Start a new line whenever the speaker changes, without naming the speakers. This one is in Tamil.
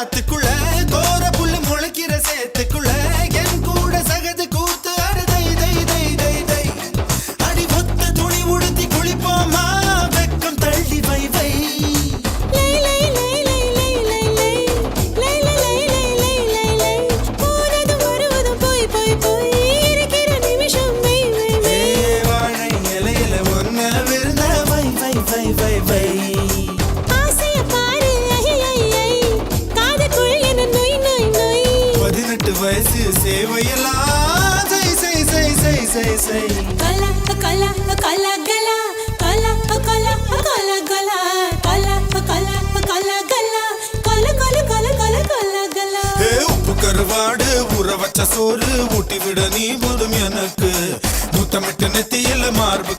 காத்துக்குள்ள கோர புல்லு முளைக்கிற சேத்துக்குள்ள என் கூட சகது கூத்து அறுதை தை தை தை தை அடி ஒத்த துணி உடுத்தி குளிப்போமா வெக்கம் தள்ளி வை வை வயசு சேவையெல்லாம் செய் செய் செய் செய் செய் செய்
கலா கலா கலா கலா கலா கலா கலா கலா கலா கலா கலா கலா கலா கலா கலா கலா கலா கலா
உப்பு கருவாடு ஊற வச்ச சோறு ஊட்டி விட நீ போதும் எனக்கு முத்தமிட்டு நெத்தியில மார்பு